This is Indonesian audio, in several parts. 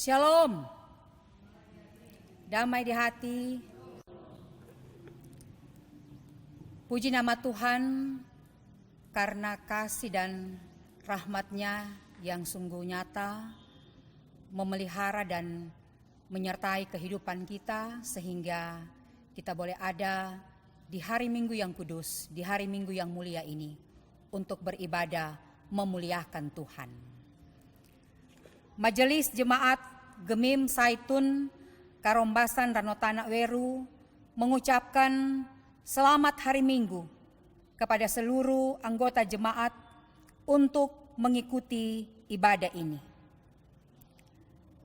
Shalom, damai di hati. Puji nama Tuhan karena kasih dan rahmat-Nya yang sungguh nyata memelihara dan menyertai kehidupan kita sehingga kita boleh ada di hari Minggu yang kudus, di hari Minggu yang mulia ini untuk beribadah memuliakan Tuhan. Majelis Jemaat Gemim Saitun Karombasan Ranotana Weru mengucapkan selamat hari Minggu kepada seluruh anggota jemaat untuk mengikuti ibadah ini.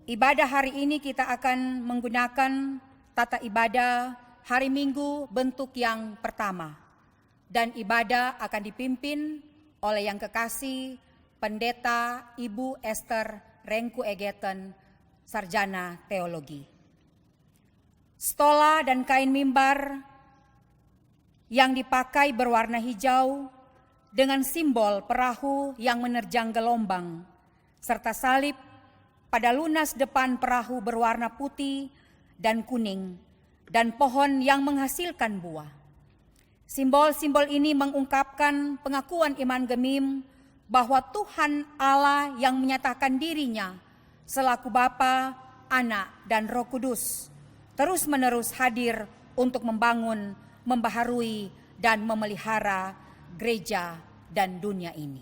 Ibadah hari ini kita akan menggunakan tata ibadah hari Minggu bentuk yang pertama, dan ibadah akan dipimpin oleh yang kekasih Pendeta Ibu Esther Rengku Egeten, Sarjana Teologi. Stola dan kain mimbar yang dipakai berwarna hijau dengan simbol perahu yang menerjang gelombang, serta salib pada lunas depan perahu berwarna putih dan kuning, dan pohon yang menghasilkan buah. Simbol-simbol ini mengungkapkan pengakuan iman Gemim bahwa Tuhan Allah yang menyatakan dirinya selaku Bapa, Anak, dan Roh Kudus terus-menerus hadir untuk membangun, membaharui, dan memelihara gereja dan dunia ini.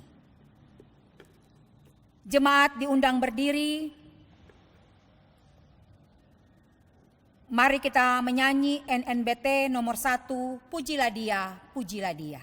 Jemaat diundang berdiri. Mari kita menyanyi NNBT nomor 1, Pujilah Dia, Pujilah Dia.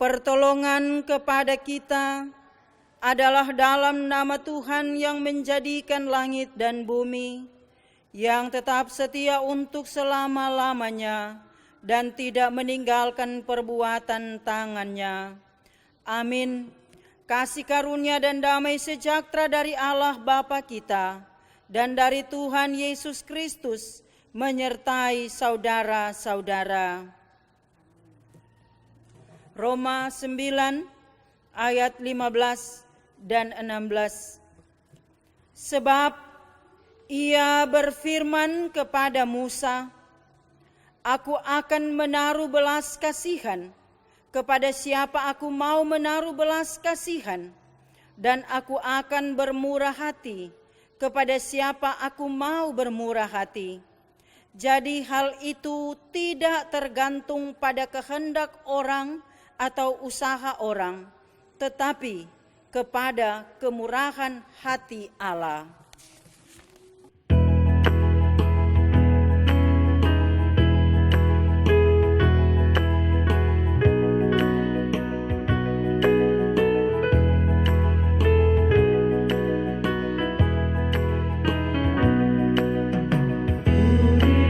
Pertolongan kepada kita adalah dalam nama Tuhan yang menjadikan langit dan bumi, yang tetap setia untuk selama-lamanya dan tidak meninggalkan perbuatan tangannya. Amin. Kasih karunia dan damai sejahtera dari Allah Bapa kita dan dari Tuhan Yesus Kristus menyertai saudara-saudara. Roma 9 ayat 15 dan 16. Sebab ia berfirman kepada Musa, aku akan menaruh belas kasihan kepada siapa aku mau menaruh belas kasihan, dan aku akan bermurah hati kepada siapa aku mau bermurah hati. Jadi hal itu tidak tergantung pada kehendak orang atau usaha orang, tetapi kepada kemurahan hati Allah. Thank you.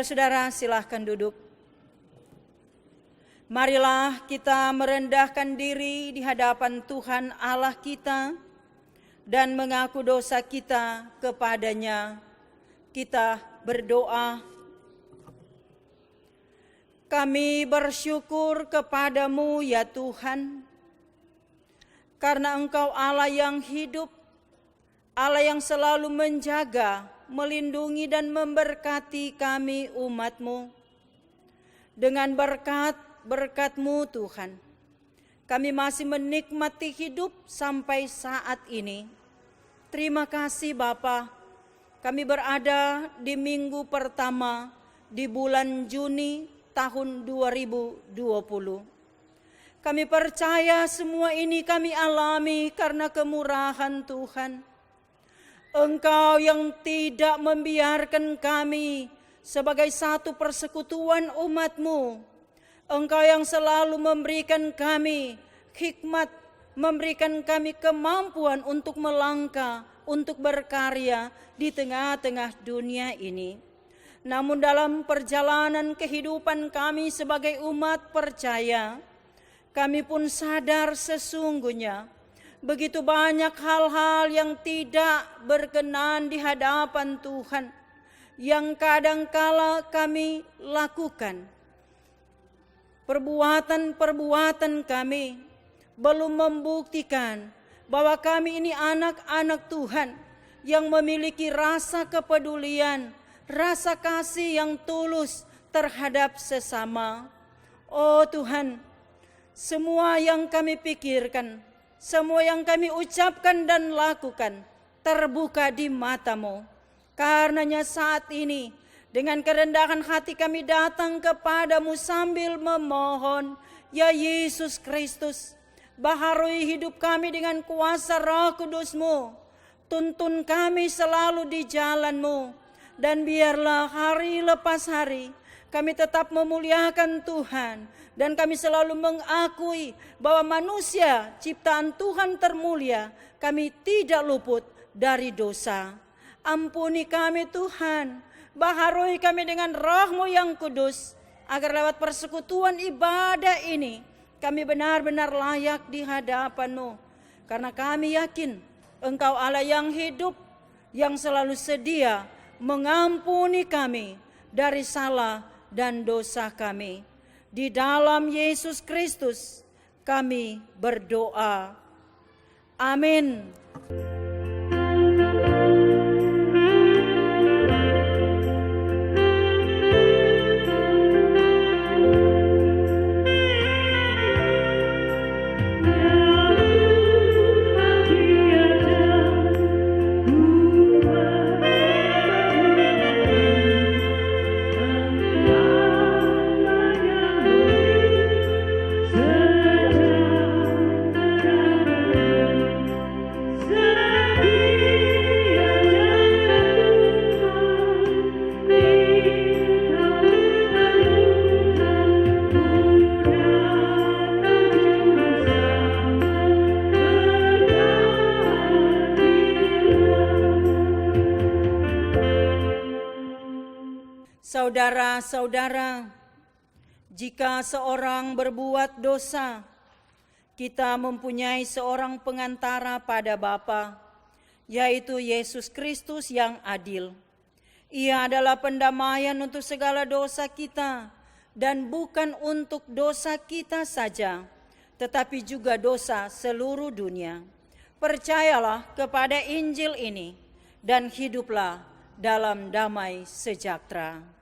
Saudara-saudara, silahkan duduk. Marilah kita merendahkan diri di hadapan Tuhan Allah kita dan mengaku dosa kita kepadanya. Kita berdoa. Kami bersyukur kepadamu ya Tuhan, karena Engkau Allah yang hidup, Allah yang selalu menjaga, melindungi dan memberkati kami umat-Mu. Dengan berkat-Mu Tuhan, kami masih menikmati hidup sampai saat ini. Terima kasih Bapa, kami berada di minggu pertama di bulan Juni tahun 2020. Kami percaya semua ini kami alami karena kemurahan Tuhan. Engkau yang tidak membiarkan kami sebagai satu persekutuan umat-Mu. Engkau yang selalu memberikan kami hikmat, memberikan kami kemampuan untuk melangkah, untuk berkarya di tengah-tengah dunia ini. Namun dalam perjalanan kehidupan kami sebagai umat percaya, kami pun sadar sesungguhnya begitu banyak hal-hal yang tidak berkenan di hadapan Tuhan yang kadangkala kami lakukan. Perbuatan-perbuatan kami belum membuktikan bahwa kami ini anak-anak Tuhan yang memiliki rasa kepedulian, rasa kasih yang tulus terhadap sesama. Oh Tuhan, semua yang kami pikirkan, semua yang kami ucapkan dan lakukan terbuka di mata-Mu. Karenanya saat ini dengan kerendahan hati kami datang kepadamu sambil memohon, ya Yesus Kristus, baharui hidup kami dengan kuasa Roh Kudus-Mu. Tuntun kami selalu di jalan-Mu, dan biarlah hari lepas hari kami tetap memuliakan Tuhan, dan kami selalu mengakui bahwa manusia ciptaan Tuhan termulia, kami tidak luput dari dosa. Ampuni kami Tuhan, baharui kami dengan Roh-Mu yang kudus, agar lewat persekutuan ibadah ini kami benar-benar layak di hadapan-Mu. Karena kami yakin Engkau Allah yang hidup, yang selalu sedia mengampuni kami dari salah dan dosa kami. Di dalam Yesus Kristus kami berdoa. Amin. Saudara-saudara, jika seorang berbuat dosa, kita mempunyai seorang pengantara pada Bapa, yaitu Yesus Kristus yang adil. Ia adalah pendamaian untuk segala dosa kita, dan bukan untuk dosa kita saja, tetapi juga dosa seluruh dunia. Percayalah kepada Injil ini, dan hiduplah dalam damai sejahtera.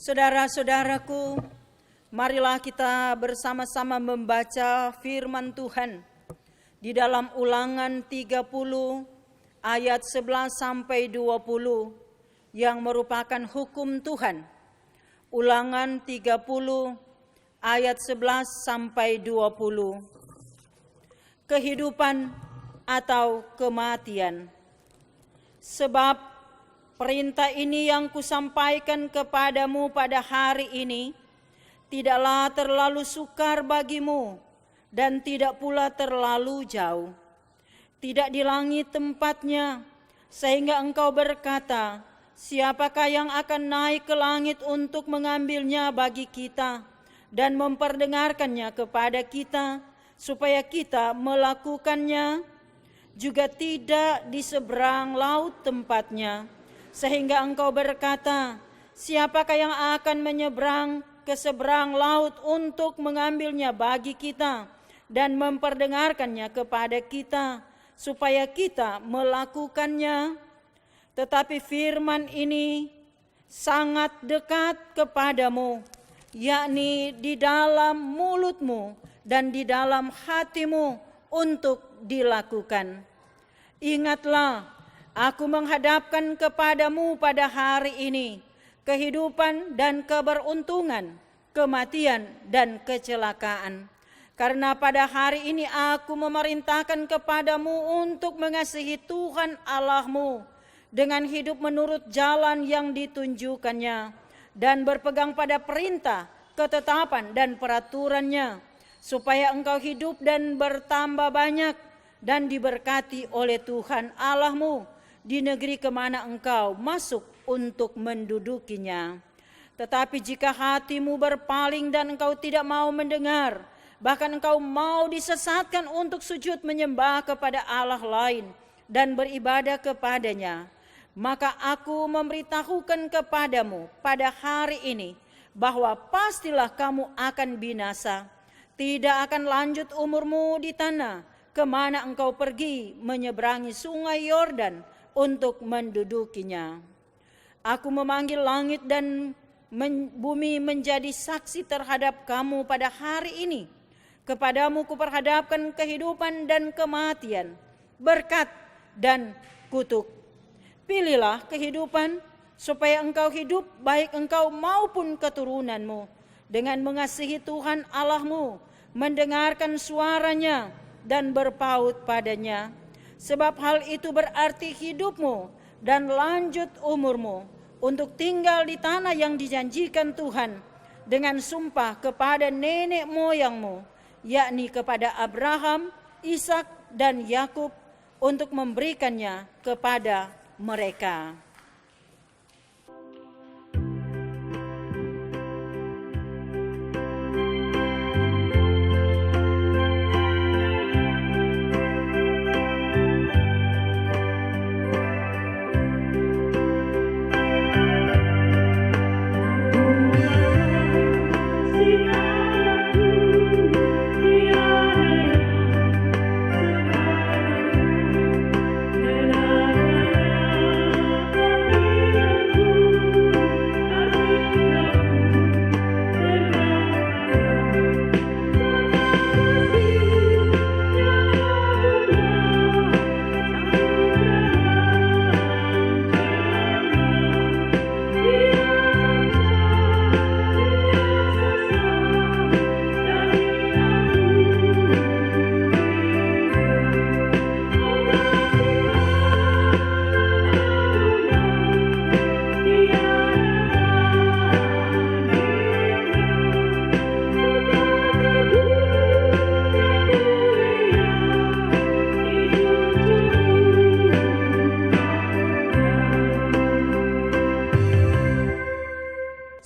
Saudara-saudaraku, marilah kita bersama-sama membaca firman Tuhan di dalam Ulangan 30 ayat 11 sampai 20 yang merupakan hukum Tuhan. Ulangan 30 ayat 11 sampai 20. Kehidupan atau kematian. Sebab perintah ini yang kusampaikan kepadamu pada hari ini tidaklah terlalu sukar bagimu dan tidak pula terlalu jauh. Tidak di langit tempatnya, sehingga engkau berkata, siapakah yang akan naik ke langit untuk mengambilnya bagi kita dan memperdengarkannya kepada kita, supaya kita melakukannya? Juga tidak di seberang laut tempatnya, sehingga engkau berkata, siapakah yang akan menyeberang ke seberang laut untuk mengambilnya bagi kita dan memperdengarkannya kepada kita, supaya kita melakukannya? Tetapi firman ini sangat dekat kepadamu, yakni di dalam mulutmu dan di dalam hatimu untuk dilakukan. Ingatlah, aku menghadapkan kepadamu pada hari ini kehidupan dan keberuntungan, kematian dan kecelakaan. Karena pada hari ini aku memerintahkan kepadamu untuk mengasihi Tuhan Allahmu dengan hidup menurut jalan yang ditunjukkannya dan berpegang pada perintah, ketetapan dan peraturannya, supaya engkau hidup dan bertambah banyak dan diberkati oleh Tuhan Allahmu di negeri kemana engkau masuk untuk mendudukinya. Tetapi jika hatimu berpaling dan engkau tidak mau mendengar, bahkan engkau mau disesatkan untuk sujud menyembah kepada Allah lain dan beribadah kepadanya, maka aku memberitahukan kepadamu pada hari ini bahwa pastilah kamu akan binasa. Tidak akan lanjut umurmu di tanah kemana engkau pergi menyeberangi sungai Yordan untuk mendudukinya. Aku memanggil langit dan bumi menjadi saksi terhadap kamu pada hari ini. Kepadamu kuperhadapkan kehidupan dan kematian, berkat dan kutuk. Pilihlah kehidupan supaya engkau hidup, baik engkau maupun keturunanmu, dengan mengasihi Tuhan Allahmu, mendengarkan suaranya dan berpaut padanya. Sebab hal itu berarti hidupmu dan lanjut umurmu untuk tinggal di tanah yang dijanjikan Tuhan dengan sumpah kepada nenek moyangmu, yakni kepada Abraham, Ishak dan Yakub, untuk memberikannya kepada mereka.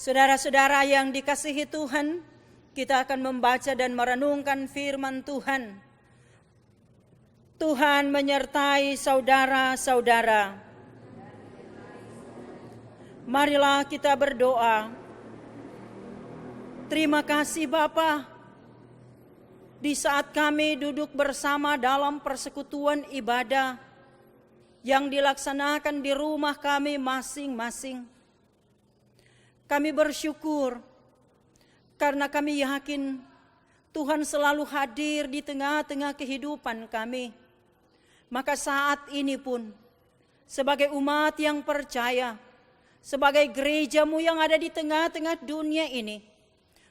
Saudara-saudara yang dikasihi Tuhan, kita akan membaca dan merenungkan firman Tuhan. Tuhan menyertai saudara-saudara. Marilah kita berdoa. Terima kasih Bapa, di saat kami duduk bersama dalam persekutuan ibadah yang dilaksanakan di rumah kami masing-masing. Kami bersyukur karena kami yakin Tuhan selalu hadir di tengah-tengah kehidupan kami. Maka saat ini pun sebagai umat yang percaya, sebagai gereja-Mu yang ada di tengah-tengah dunia ini,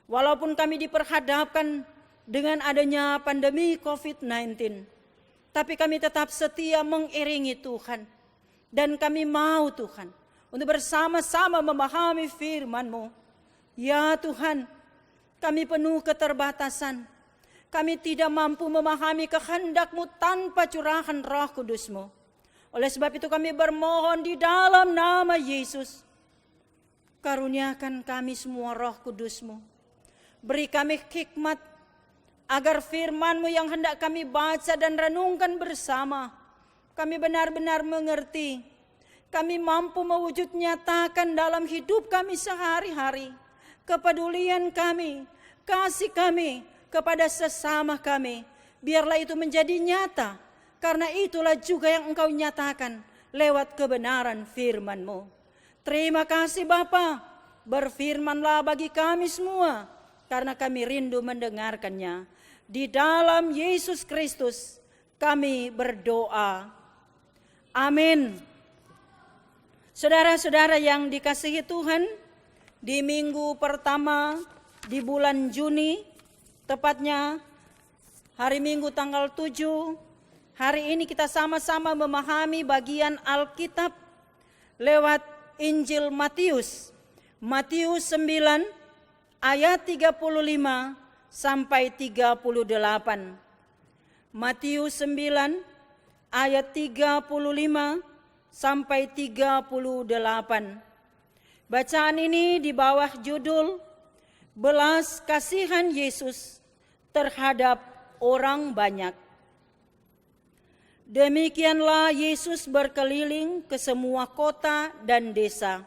walaupun kami diperhadapkan dengan adanya pandemi COVID-19, tapi kami tetap setia mengiringi Tuhan. Dan kami mau Tuhan untuk bersama-sama memahami firman-Mu. Ya Tuhan, kami penuh keterbatasan. Kami tidak mampu memahami kehendak-Mu tanpa curahan Roh Kudus-Mu. Oleh sebab itu kami bermohon di dalam nama Yesus, karuniakan kami semua Roh Kudus-Mu. Beri kami hikmat agar firman-Mu yang hendak kami baca dan renungkan bersama, kami benar-benar mengerti. Kami mampu mewujud nyatakan dalam hidup kami sehari-hari kepedulian kami, kasih kami kepada sesama kami. Biarlah itu menjadi nyata, karena itulah juga yang Engkau nyatakan lewat kebenaran firman-Mu. Terima kasih Bapa, berfirmanlah bagi kami semua, karena kami rindu mendengarkannya. Di dalam Yesus Kristus kami berdoa. Amin. Saudara-saudara yang dikasihi Tuhan, di minggu pertama di bulan Juni, tepatnya hari Minggu tanggal 7, hari ini kita sama-sama memahami bagian Alkitab lewat Injil Matius. Matius 9 ayat 35 sampai 38. Matius 9 ayat 35 sampai 38. Bacaan ini di bawah judul Belas Kasihan Yesus terhadap orang banyak. Demikianlah Yesus berkeliling ke semua kota dan desa.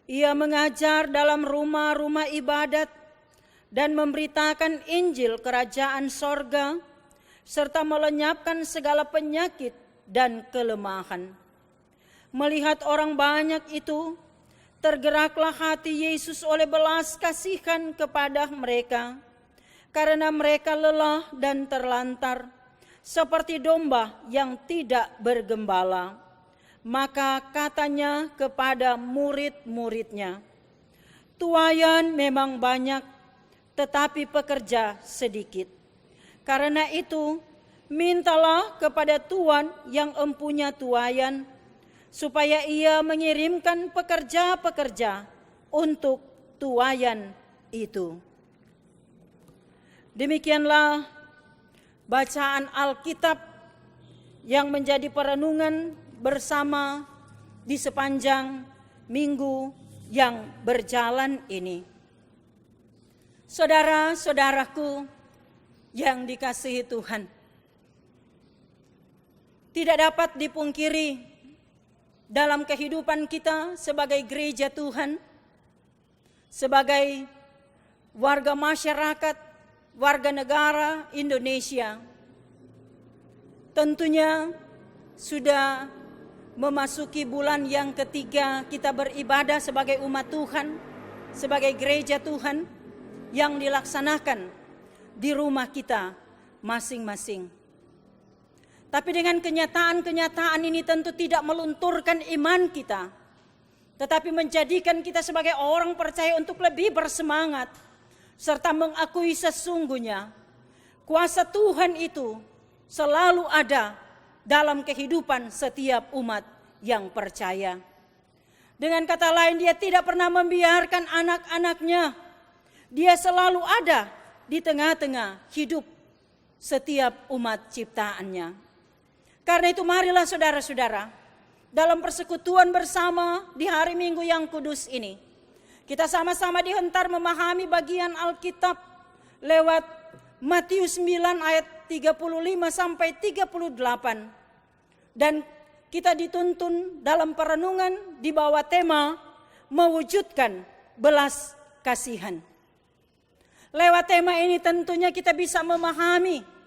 Ia mengajar dalam rumah-rumah ibadat dan memberitakan Injil kerajaan sorga, serta melenyapkan segala penyakit dan kelemahan. Melihat orang banyak itu, tergeraklah hati Yesus oleh belas kasihan kepada mereka, karena mereka lelah dan terlantar, seperti domba yang tidak bergembala. Maka katanya kepada murid-muridnya, tuaian memang banyak, tetapi pekerja sedikit. Karena itu, mintalah kepada Tuan yang empunya tuaian, supaya ia mengirimkan pekerja-pekerja untuk tuaian itu. Demikianlah bacaan Alkitab yang menjadi perenungan bersama di sepanjang minggu yang berjalan ini. Saudara-saudaraku yang dikasihi Tuhan, tidak dapat dipungkiri dalam kehidupan kita sebagai gereja Tuhan, sebagai warga masyarakat, warga negara Indonesia, tentunya sudah memasuki bulan yang ketiga kita beribadah sebagai umat Tuhan, sebagai gereja Tuhan yang dilaksanakan di rumah kita masing-masing. Tapi dengan kenyataan-kenyataan ini tentu tidak melunturkan iman kita, tetapi menjadikan kita sebagai orang percaya untuk lebih bersemangat, serta mengakui sesungguhnya kuasa Tuhan itu selalu ada dalam kehidupan setiap umat yang percaya. Dengan kata lain, Dia tidak pernah membiarkan anak-anaknya. Dia selalu ada di tengah-tengah hidup setiap umat ciptaannya. Karena itu marilah saudara-saudara, dalam persekutuan bersama di hari Minggu yang kudus ini, kita sama-sama dihentar memahami bagian Alkitab lewat Matius 9 ayat 35 sampai 38. Dan kita dituntun dalam perenungan di bawah tema mewujudkan belas kasihan. Lewat tema ini tentunya kita bisa memahami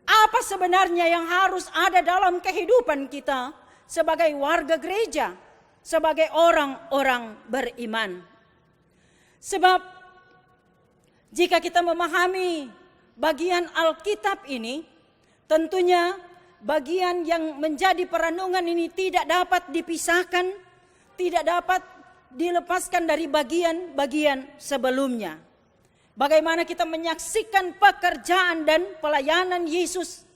apa sebenarnya yang harus ada dalam kehidupan kita sebagai warga gereja, sebagai orang-orang beriman. Sebab jika kita memahami bagian Alkitab ini, tentunya bagian yang menjadi perenungan ini tidak dapat dipisahkan, tidak dapat dilepaskan dari bagian-bagian sebelumnya. Bagaimana kita menyaksikan pekerjaan dan pelayanan Yesus.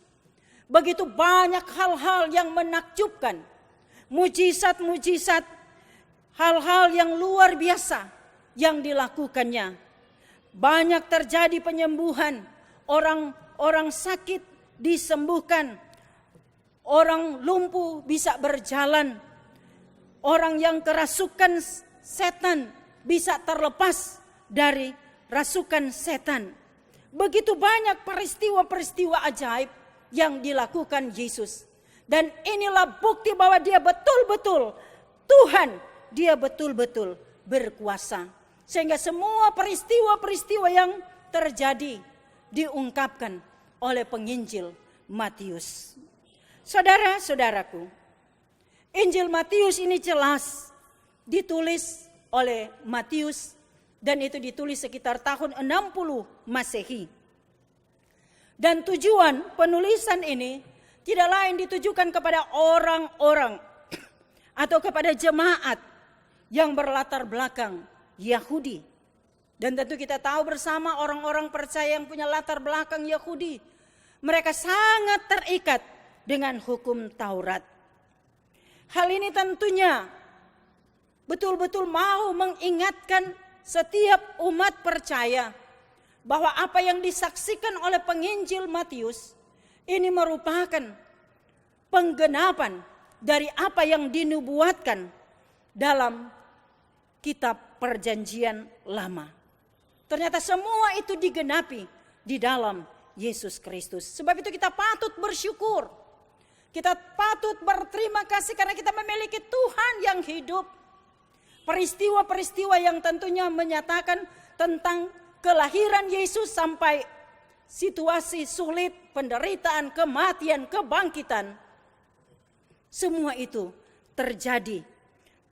Begitu banyak hal-hal yang menakjubkan, mujizat-mujizat, hal-hal yang luar biasa yang dilakukannya. Banyak terjadi penyembuhan, orang sakit disembuhkan, orang lumpuh bisa berjalan, orang yang kerasukan setan bisa terlepas dari rasukan setan. Begitu banyak peristiwa-peristiwa ajaib yang dilakukan Yesus. Dan inilah bukti bahwa dia betul-betul Tuhan, dia betul-betul berkuasa. Sehingga semua peristiwa-peristiwa yang terjadi diungkapkan oleh penginjil Matius. Saudara-saudaraku, Injil Matius ini jelas ditulis oleh Matius, dan itu ditulis sekitar tahun 60 Masehi. Dan tujuan penulisan ini tidak lain ditujukan kepada orang-orang atau kepada jemaat yang berlatar belakang Yahudi. Dan tentu kita tahu bersama orang-orang percaya yang punya latar belakang Yahudi, mereka sangat terikat dengan hukum Taurat. Hal ini tentunya betul-betul mau mengingatkan setiap umat percaya bahwa apa yang disaksikan oleh penginjil Matius ini merupakan penggenapan dari apa yang dinubuatkan dalam kitab Perjanjian Lama. Ternyata semua itu digenapi di dalam Yesus Kristus. Sebab itu kita patut bersyukur. Kita patut berterima kasih karena kita memiliki Tuhan yang hidup. Peristiwa-peristiwa yang tentunya menyatakan tentang kelahiran Yesus sampai situasi sulit, penderitaan, kematian, kebangkitan. Semua itu terjadi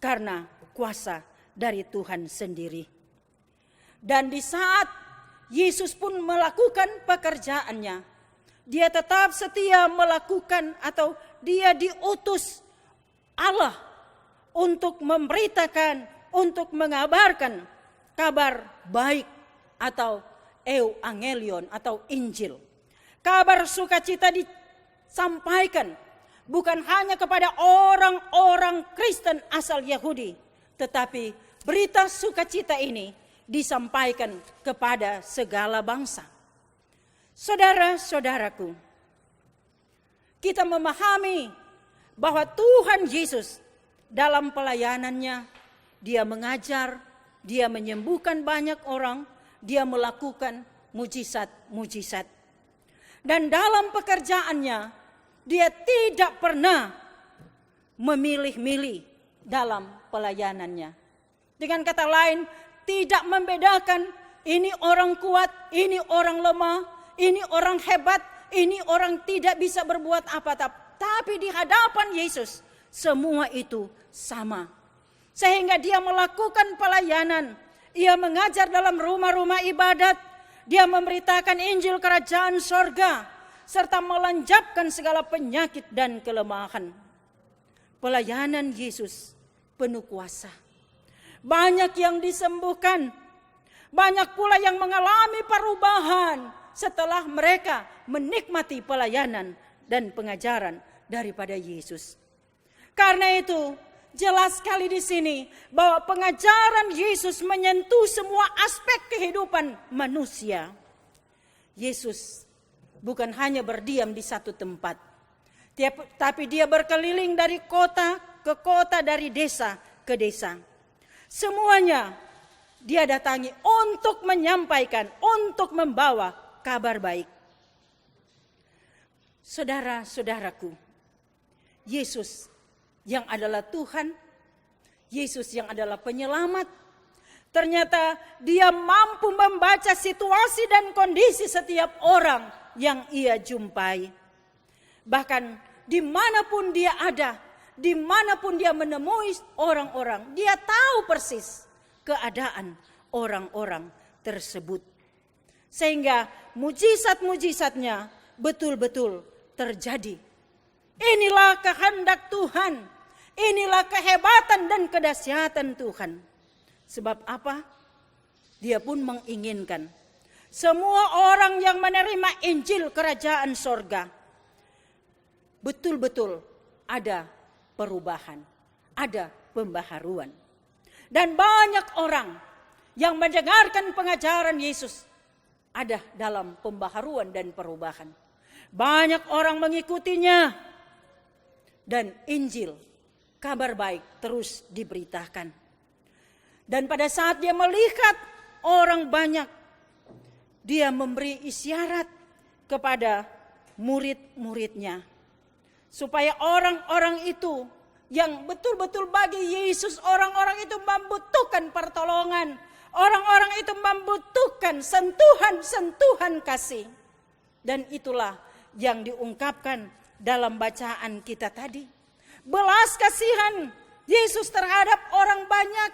karena kuasa dari Tuhan sendiri. Dan di saat Yesus pun melakukan pekerjaannya, dia tetap setia melakukan atau dia diutus Allah untuk memberitakan, untuk mengabarkan kabar baik atau Evangelion atau Injil. Kabar sukacita disampaikan bukan hanya kepada orang-orang Kristen asal Yahudi, tetapi berita sukacita ini disampaikan kepada segala bangsa. Saudara-saudaraku, kita memahami bahwa Tuhan Yesus dalam pelayanannya, dia mengajar, dia menyembuhkan banyak orang, dia melakukan mujizat-mujizat. Dan dalam pekerjaannya, dia tidak pernah memilih-milih dalam pelayanannya. Dengan kata lain, tidak membedakan ini orang kuat, ini orang lemah, ini orang hebat, ini orang tidak bisa berbuat apa. Tapi di hadapan Yesus, semua itu sama. Sehingga dia melakukan pelayanan. Ia mengajar dalam rumah-rumah ibadat. Dia memberitakan Injil kerajaan sorga. Serta melanjapkan segala penyakit dan kelemahan. Pelayanan Yesus penuh kuasa. Banyak yang disembuhkan. Banyak pula yang mengalami perubahan setelah mereka menikmati pelayanan dan pengajaran daripada Yesus. Karena itu, jelas sekali di sini bahwa pengajaran Yesus menyentuh semua aspek kehidupan manusia. Yesus bukan hanya berdiam di satu tempat, tapi dia berkeliling dari kota ke kota, dari desa ke desa. Semuanya dia datangi untuk menyampaikan, untuk membawa kabar baik. Saudara-saudaraku, Yesus yang adalah Tuhan, Yesus yang adalah penyelamat, ternyata dia mampu membaca situasi dan kondisi setiap orang yang ia jumpai. Bahkan dimanapun dia ada, dimanapun dia menemui orang-orang, dia tahu persis keadaan orang-orang tersebut. Sehingga mujizat-mujizatnya betul-betul terjadi. Inilah kehendak Tuhan. Inilah kehebatan dan kedahsyatan Tuhan. Sebab apa? Dia pun menginginkan semua orang yang menerima Injil Kerajaan Sorga betul-betul ada perubahan, ada pembaharuan. Dan banyak orang yang mendengarkan pengajaran Yesus ada dalam pembaharuan dan perubahan. Banyak orang mengikutinya dan Injil, kabar baik terus diberitakan. Dan pada saat dia melihat orang banyak, dia memberi isyarat kepada murid-muridnya. Supaya orang-orang itu yang betul-betul bagi Yesus, orang-orang itu membutuhkan pertolongan. Orang-orang itu membutuhkan sentuhan-sentuhan kasih. Dan itulah yang diungkapkan dalam bacaan kita tadi. Belas kasihan Yesus terhadap orang banyak.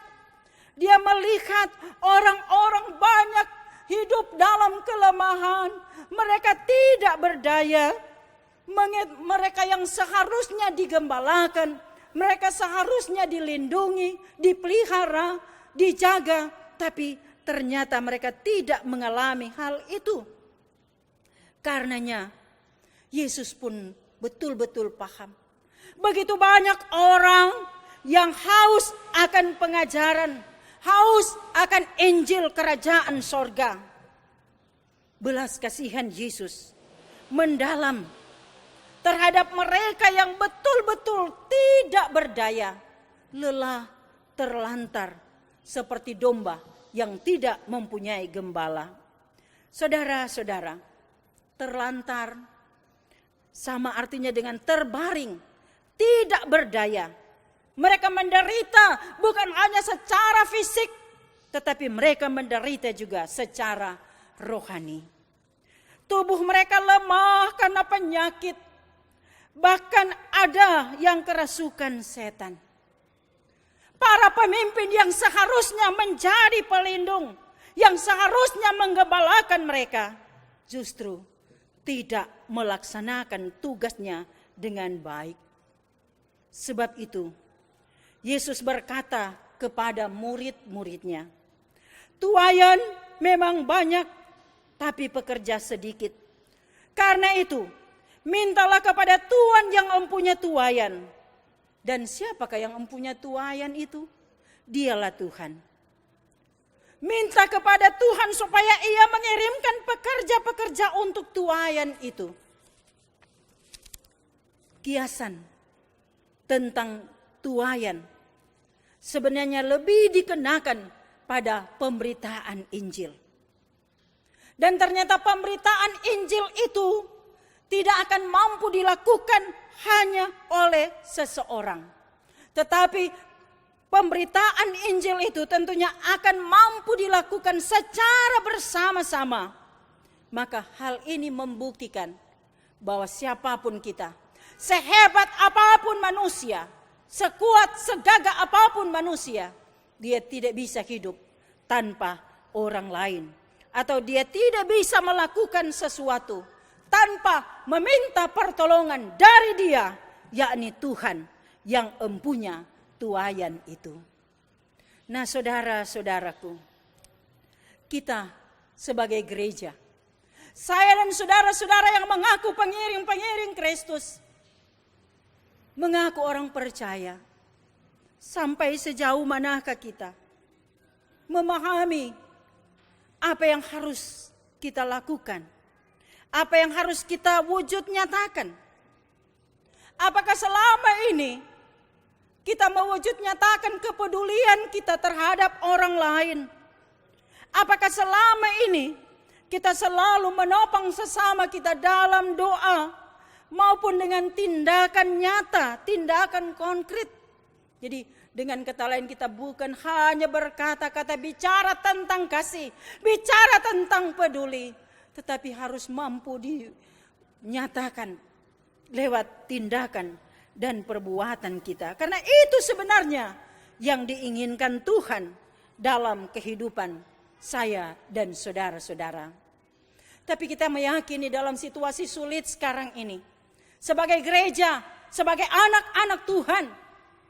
Dia melihat orang-orang banyak hidup dalam kelemahan. Mereka tidak berdaya. Mereka yang seharusnya digembalakan. Mereka seharusnya dilindungi, dipelihara, dijaga. Tapi ternyata mereka tidak mengalami hal itu. Karenanya Yesus pun betul-betul paham. Begitu banyak orang yang haus akan pengajaran, haus akan Injil Kerajaan Sorga. Belas kasihan Yesus mendalam terhadap mereka yang betul-betul tidak berdaya, lelah, terlantar, seperti domba yang tidak mempunyai gembala. Saudara-saudara, terlantar sama artinya dengan terbaring, tidak berdaya. Mereka menderita bukan hanya secara fisik, tetapi mereka menderita juga secara rohani. Tubuh mereka lemah karena penyakit. Bahkan ada yang kerasukan setan. Para pemimpin yang seharusnya menjadi pelindung, yang seharusnya menggembalakan mereka, justru tidak melaksanakan tugasnya dengan baik. Sebab itu, Yesus berkata kepada murid-muridnya, "Tuaian memang banyak, tapi pekerja sedikit. Karena itu, mintalah kepada Tuhan yang empunya tuaian." Dan siapakah yang empunya tuaian itu? Dialah Tuhan. Minta kepada Tuhan supaya Ia mengirimkan pekerja-pekerja untuk tuaian itu. Kiasan tentang tuaian sebenarnya lebih dikenakan pada pemberitaan Injil. Dan ternyata pemberitaan Injil itu tidak akan mampu dilakukan hanya oleh seseorang. Tetapi pemberitaan Injil itu tentunya akan mampu dilakukan secara bersama-sama. Maka hal ini membuktikan bahwa siapapun kita, sehebat apapun manusia, sekuat segagah apapun manusia, dia tidak bisa hidup tanpa orang lain. Atau dia tidak bisa melakukan sesuatu tanpa meminta pertolongan dari Dia, yakni Tuhan yang empunya tuaian itu. Nah, saudara-saudaraku, kita sebagai gereja, saya dan saudara-saudara yang mengaku pengiring-pengiring Kristus, mengaku orang percaya, sampai sejauh manakah kita memahami apa yang harus kita lakukan? Apa yang harus kita wujud nyatakan? Apakah selama ini kita mewujud nyatakan kepedulian kita terhadap orang lain? Apakah selama ini kita selalu menopang sesama kita dalam doa maupun dengan tindakan nyata, tindakan konkret? Jadi dengan kata lain kita bukan hanya berkata-kata bicara tentang kasih, bicara tentang peduli, tetapi harus mampu dinyatakan lewat tindakan dan perbuatan kita. Karena itu sebenarnya yang diinginkan Tuhan dalam kehidupan saya dan saudara-saudara. Tapi kita meyakini dalam situasi sulit sekarang ini, sebagai gereja, sebagai anak-anak Tuhan,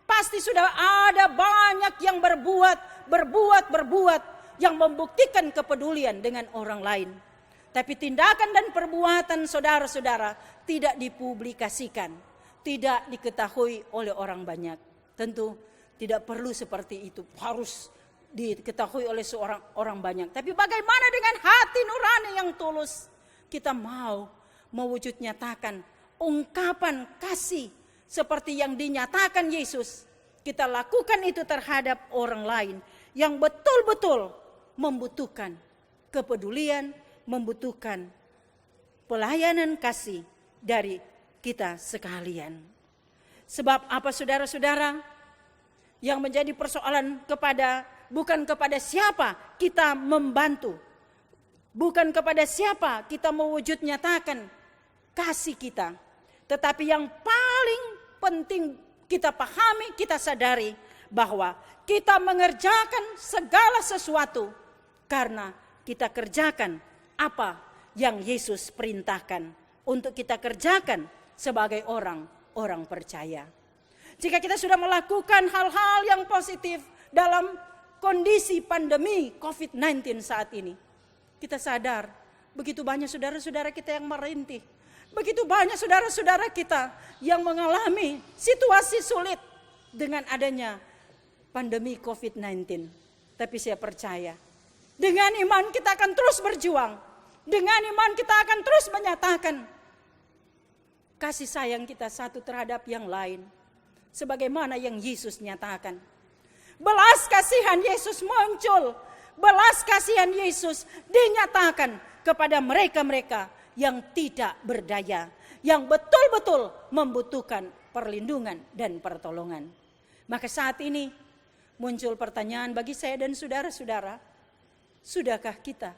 pasti sudah ada banyak yang berbuat, yang membuktikan kepedulian dengan orang lain. Tapi tindakan dan perbuatan saudara-saudara tidak dipublikasikan, tidak diketahui oleh orang banyak. Tentu tidak perlu seperti itu, harus diketahui oleh seorang orang banyak. Tapi bagaimana dengan hati nurani yang tulus? Kita mau mewujud nyatakan ungkapan kasih seperti yang dinyatakan Yesus. Kita lakukan itu terhadap orang lain yang betul-betul membutuhkan kepedulian, membutuhkan pelayanan kasih dari kita sekalian. Sebab apa saudara-saudara? Yang menjadi persoalan bukan kepada siapa kita membantu, bukan kepada siapa kita mewujud nyatakan kasih kita, tetapi yang paling penting kita pahami, kita sadari bahwa kita mengerjakan segala sesuatu karena kita kerjakan apa yang Yesus perintahkan untuk kita kerjakan sebagai orang percaya. Jika kita sudah melakukan hal-hal yang positif dalam kondisi pandemi COVID-19 saat ini, kita sadar begitu banyak saudara-saudara kita yang merintih, begitu banyak saudara-saudara kita yang mengalami situasi sulit dengan adanya pandemi COVID-19. Tapi saya percaya, dengan iman kita akan terus berjuang, dengan iman kita akan terus menyatakan kasih sayang kita satu terhadap yang lain, sebagaimana yang Yesus nyatakan. Belas kasihan Yesus muncul, belas kasihan Yesus dinyatakan kepada mereka-mereka yang tidak berdaya, yang betul-betul membutuhkan perlindungan dan pertolongan. Maka saat ini muncul pertanyaan bagi saya dan saudara-saudara, sudahkah kita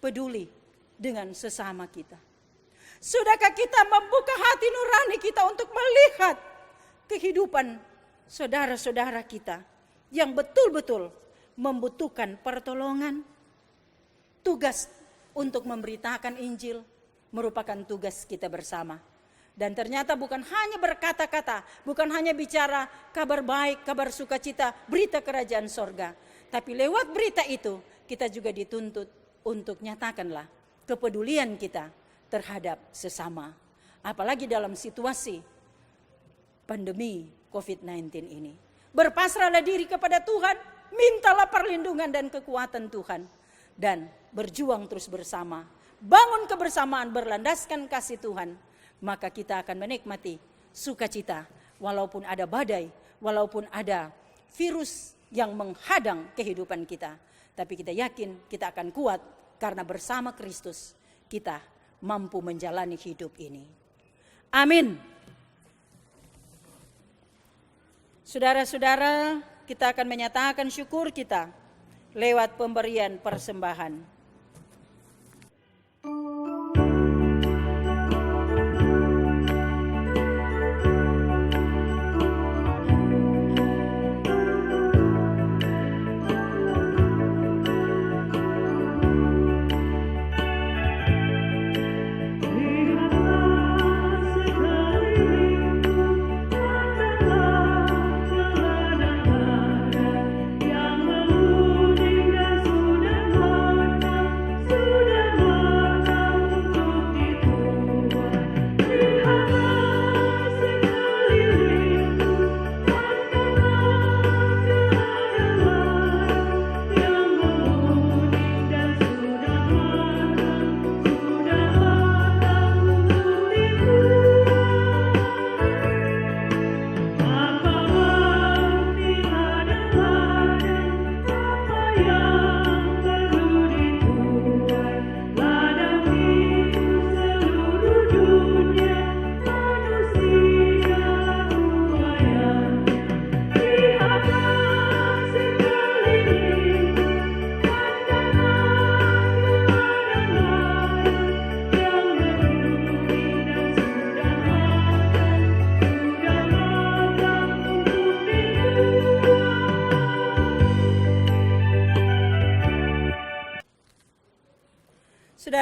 peduli dengan sesama kita? Sudahkah kita membuka hati nurani kita untuk melihat kehidupan saudara-saudara kita yang betul-betul membutuhkan pertolongan? Tugas untuk memberitakan Injil merupakan tugas kita bersama. Dan ternyata bukan hanya berkata-kata, bukan hanya bicara kabar baik, kabar sukacita, berita kerajaan sorga. Tapi lewat berita itu kita juga dituntut untuk nyatakanlah kepedulian kita terhadap sesama. Apalagi dalam situasi pandemi COVID-19 ini. Berpasrahlah diri kepada Tuhan, mintalah perlindungan dan kekuatan Tuhan. Dan berjuang terus bersama. Bangun kebersamaan berlandaskan kasih Tuhan. Maka kita akan menikmati sukacita. Walaupun ada badai, walaupun ada virus yang menghadang kehidupan kita. Tapi kita yakin kita akan kuat karena bersama Kristus kita mampu menjalani hidup ini. Amin. Saudara-saudara, kita akan menyatakan syukur kita lewat pemberian persembahan. Yang menguning dan sudah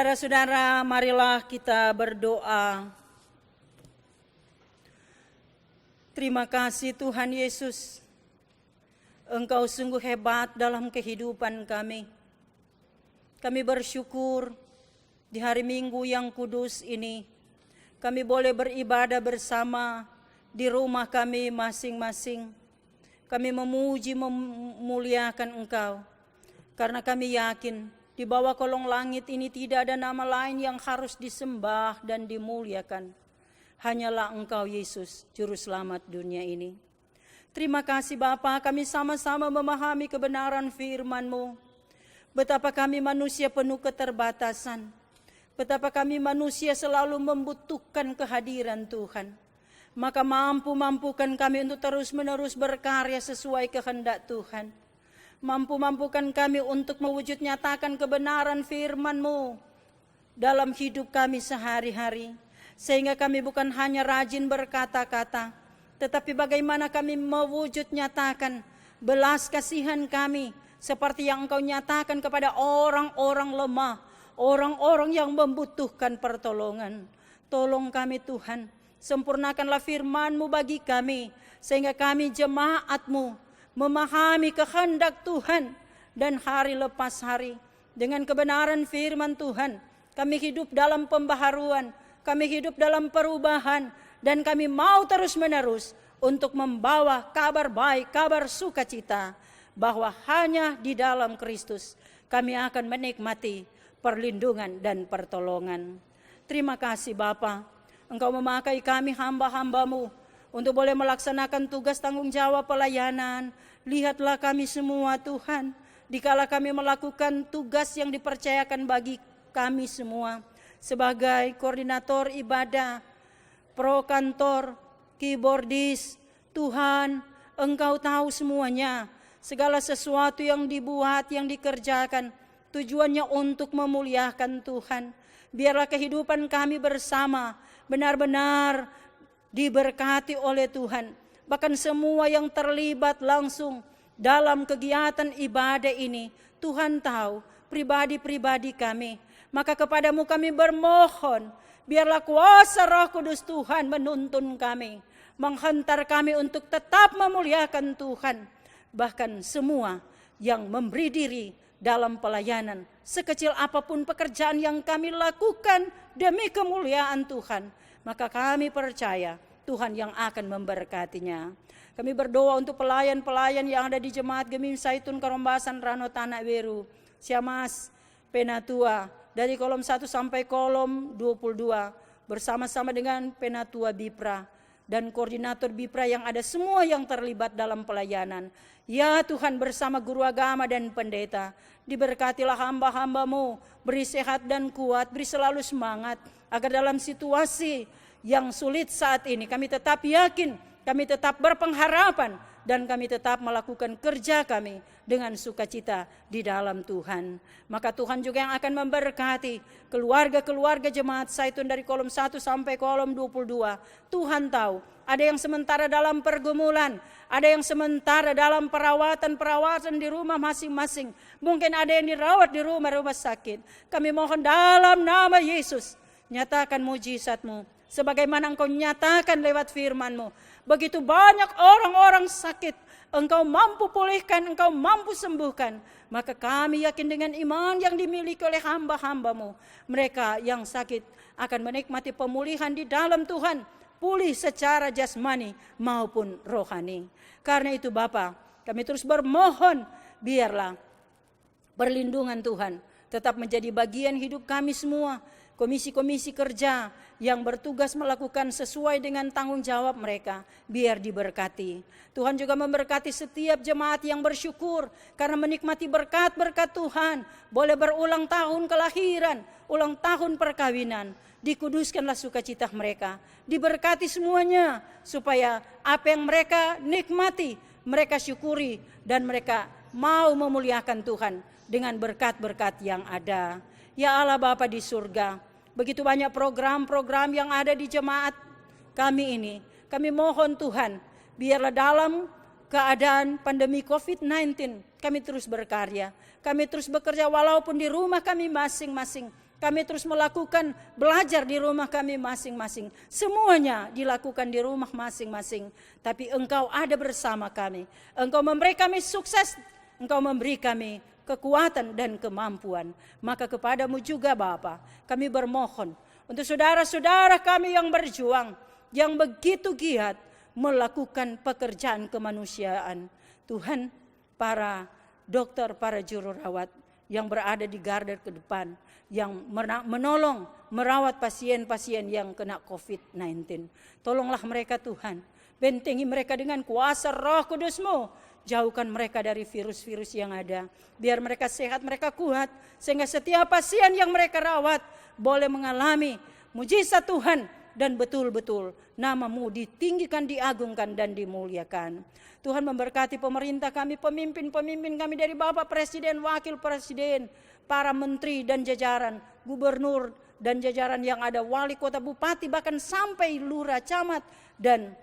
Saudara-saudara, marilah kita berdoa. Terima kasih Tuhan Yesus, Engkau sungguh hebat dalam kehidupan kami. Kami bersyukur di hari Minggu yang kudus ini, kami boleh beribadah bersama di rumah kami masing-masing. Kami memuji, memuliakan Engkau, karena kami yakin di bawah kolong langit ini tidak ada nama lain yang harus disembah dan dimuliakan. Hanyalah Engkau Yesus, Juru Selamat dunia ini. Terima kasih Bapa, kami sama-sama memahami kebenaran firman-Mu. Betapa kami manusia penuh keterbatasan. Betapa kami manusia selalu membutuhkan kehadiran Tuhan. Maka mampukan kami untuk terus-menerus berkarya sesuai kehendak Tuhan. Mampukan kami untuk mewujud nyatakan kebenaran firman-Mu dalam hidup kami sehari-hari. Sehingga kami bukan hanya rajin berkata-kata, tetapi bagaimana kami mewujud nyatakan belas kasihan kami seperti yang Engkau nyatakan kepada orang-orang lemah, orang-orang yang membutuhkan pertolongan. Tolong kami Tuhan, sempurnakanlah firman-Mu bagi kami, sehingga kami jemaat-Mu memahami kehendak Tuhan, dan hari lepas hari dengan kebenaran firman Tuhan kami hidup dalam pembaharuan, kami hidup dalam perubahan, dan kami mau terus-menerus untuk membawa kabar baik, kabar sukacita, bahwa hanya di dalam Kristus kami akan menikmati perlindungan dan pertolongan. Terima kasih Bapa, Engkau memakai kami hamba-hamba-Mu untuk boleh melaksanakan tugas tanggung jawab pelayanan. Lihatlah kami semua Tuhan, dikala kami melakukan tugas yang dipercayakan bagi kami semua sebagai koordinator ibadah, pro kantor, keyboardis. Tuhan, Engkau tahu semuanya, segala sesuatu yang dibuat, yang dikerjakan, tujuannya untuk memuliakan Tuhan. Biarlah kehidupan kami bersama benar-benar diberkati oleh Tuhan. Bahkan semua yang terlibat langsung dalam kegiatan ibadah ini, Tuhan tahu pribadi-pribadi kami. Maka kepadamu kami bermohon, biarlah kuasa Roh Kudus Tuhan menuntun kami, menghantar kami untuk tetap memuliakan Tuhan. Bahkan semua yang memberi diri dalam pelayanan, sekecil apapun pekerjaan yang kami lakukan demi kemuliaan Tuhan, maka kami percaya Tuhan yang akan memberkatinya. Kami berdoa untuk pelayan-pelayan yang ada di Jemaat Gemim Saitun Karombasan Rano Tanah Beru, Siamas, Penatua, dari kolom 1 sampai kolom 22, bersama-sama dengan Penatua Bipra dan koordinator Bipra yang ada semua yang terlibat dalam pelayanan. Ya Tuhan, bersama guru agama dan pendeta, diberkatilah hamba-hamba-Mu, beri sehat dan kuat, beri selalu semangat, agar dalam situasi yang sulit saat ini kami tetap yakin, kami tetap berpengharapan, dan kami tetap melakukan kerja kami dengan sukacita di dalam Tuhan. Maka Tuhan juga yang akan memberkati keluarga-keluarga Jemaat Saitun dari kolom 1 sampai kolom 22. Tuhan tahu, ada yang sementara dalam pergumulan, ada yang sementara dalam perawatan di rumah masing-masing. Mungkin ada yang dirawat di rumah sakit. Kami mohon dalam nama Yesus, nyatakan mujizat-Mu, sebagaimana Engkau nyatakan lewat firman-Mu. Begitu banyak orang-orang sakit, Engkau mampu pulihkan, Engkau mampu sembuhkan. Maka kami yakin dengan iman yang dimiliki oleh hamba-hamba-Mu, mereka yang sakit akan menikmati pemulihan di dalam Tuhan, pulih secara jasmani maupun rohani. Karena itu Bapa, kami terus bermohon, biarlah perlindungan Tuhan tetap menjadi bagian hidup kami semua. Komisi-komisi kerja yang bertugas melakukan sesuai dengan tanggung jawab mereka, biar diberkati. Tuhan juga memberkati setiap jemaat yang bersyukur karena menikmati berkat-berkat Tuhan. Boleh berulang tahun kelahiran, ulang tahun perkawinan. Dikuduskanlah sukacita mereka, diberkati semuanya, supaya apa yang mereka nikmati, mereka syukuri, dan mereka mau memuliakan Tuhan dengan berkat-berkat yang ada. Ya Allah Bapa di surga, begitu banyak program-program yang ada di jemaat kami ini. Kami mohon Tuhan, biarlah dalam keadaan pandemi COVID-19 kami terus berkarya. Kami terus bekerja walaupun di rumah kami masing-masing. Kami terus melakukan belajar di rumah kami masing-masing. Semuanya dilakukan di rumah masing-masing. Tapi Engkau ada bersama kami. Engkau memberi kami sukses. Engkau memberi kami kekuatan dan kemampuan. Maka kepadamu juga Bapa, kami bermohon untuk saudara-saudara kami yang berjuang, yang begitu giat melakukan pekerjaan kemanusiaan. Tuhan, para dokter, para juru rawat yang berada di garda ke depan, yang menolong, merawat pasien-pasien yang kena COVID-19. Tolonglah mereka Tuhan, bentengi mereka dengan kuasa Roh Kudus-Mu. Jauhkan mereka dari virus-virus yang ada. Biar mereka sehat, mereka kuat. Sehingga setiap pasien yang mereka rawat boleh mengalami mujizat Tuhan. Dan betul-betul nama-Mu ditinggikan, diagungkan, dan dimuliakan. Tuhan memberkati pemerintah kami, pemimpin-pemimpin kami dari Bapak Presiden, Wakil Presiden, para menteri dan jajaran, gubernur dan jajaran yang ada, wali kota, bupati, bahkan sampai lurah, camat, dan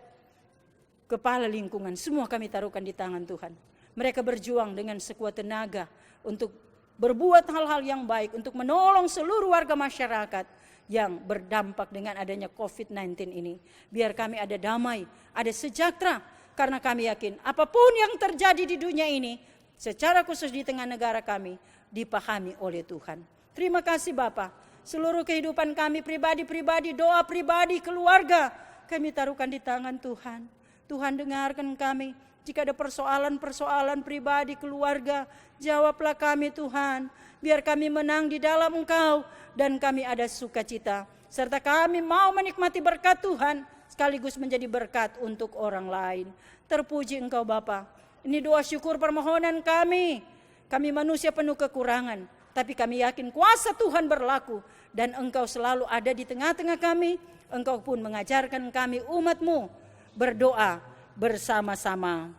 kepala lingkungan. Semua kami taruhkan di tangan Tuhan. Mereka berjuang dengan sekuat tenaga untuk berbuat hal-hal yang baik, untuk menolong seluruh warga masyarakat yang berdampak dengan adanya COVID-19 ini. Biar kami ada damai, ada sejahtera, karena kami yakin apapun yang terjadi di dunia ini, secara khusus di tengah negara kami, dipahami oleh Tuhan. Terima kasih Bapa. Seluruh kehidupan kami pribadi-pribadi, doa pribadi, keluarga, kami taruhkan di tangan Tuhan. Tuhan dengarkan kami. Jika ada persoalan-persoalan pribadi, keluarga, jawablah kami Tuhan. Biar kami menang di dalam Engkau dan kami ada sukacita. Serta kami mau menikmati berkat Tuhan sekaligus menjadi berkat untuk orang lain. Terpuji Engkau Bapa. Ini doa syukur permohonan kami. Kami manusia penuh kekurangan, tapi kami yakin kuasa Tuhan berlaku dan Engkau selalu ada di tengah-tengah kami. Engkau pun mengajarkan kami umat-Mu berdoa bersama-sama.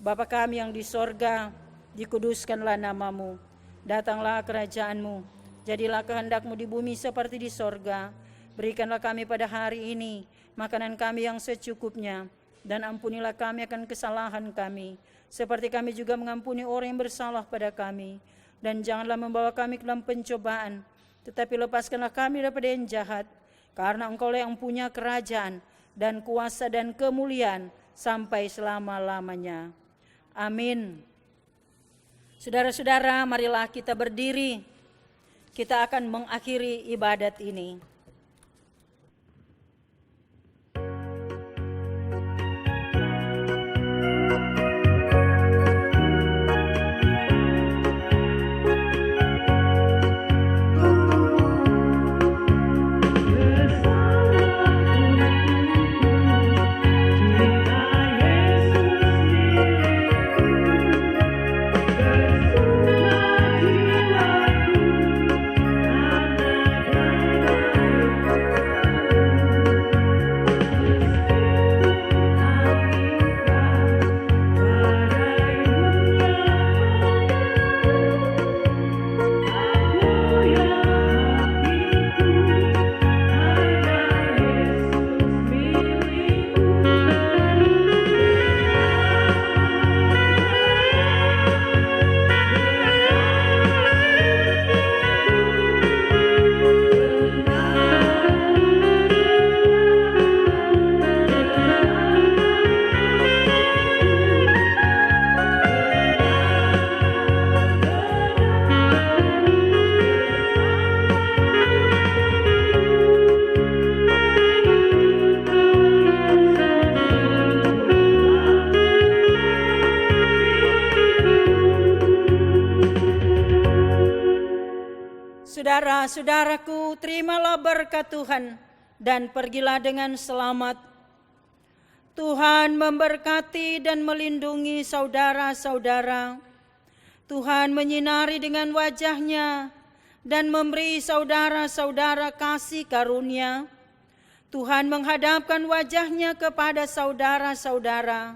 Bapa kami yang di sorga, dikuduskanlah nama-Mu. Datanglah kerajaan-Mu. Jadilah kehendak-Mu di bumi seperti di sorga. Berikanlah kami pada hari ini makanan kami yang secukupnya. Dan ampunilah kami akan kesalahan kami, seperti kami juga mengampuni orang yang bersalah pada kami. Dan janganlah membawa kami ke dalam pencobaan, tetapi lepaskanlah kami daripada yang jahat. Karena Engkau-lah yang punya kerajaan dan kuasa dan kemuliaan sampai selama-lamanya. Amin. Saudara-saudara, marilah kita berdiri. Kita akan mengakhiri ibadat ini. Saudara-saudaraku, terimalah berkat Tuhan dan pergilah dengan selamat. Tuhan memberkati dan melindungi saudara-saudara. Tuhan menyinari dengan wajah-Nya dan memberi saudara-saudara kasih karunia. Tuhan menghadapkan wajah-Nya kepada saudara-saudara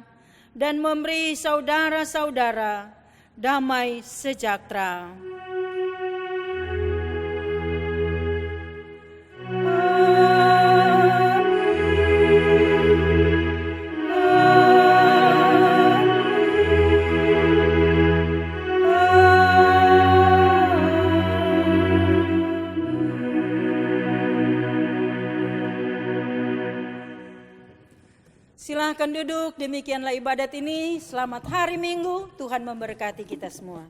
dan memberi saudara-saudara damai sejahtera. Silahkan duduk, demikianlah ibadat ini. Selamat hari Minggu, Tuhan memberkati kita semua.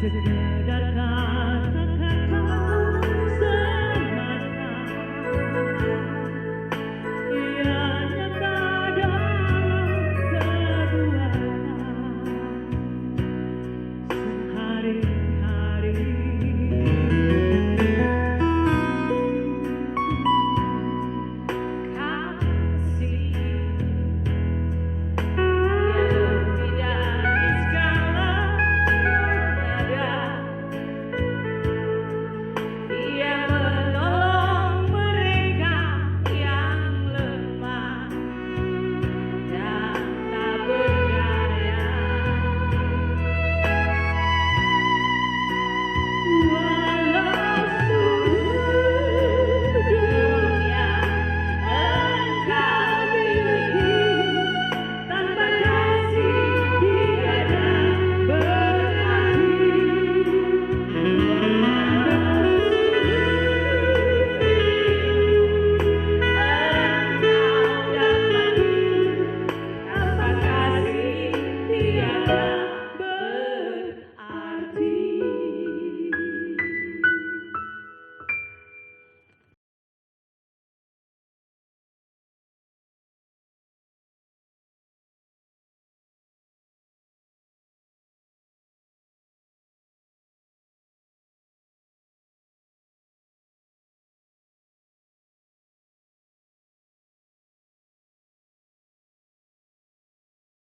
Sekedar kata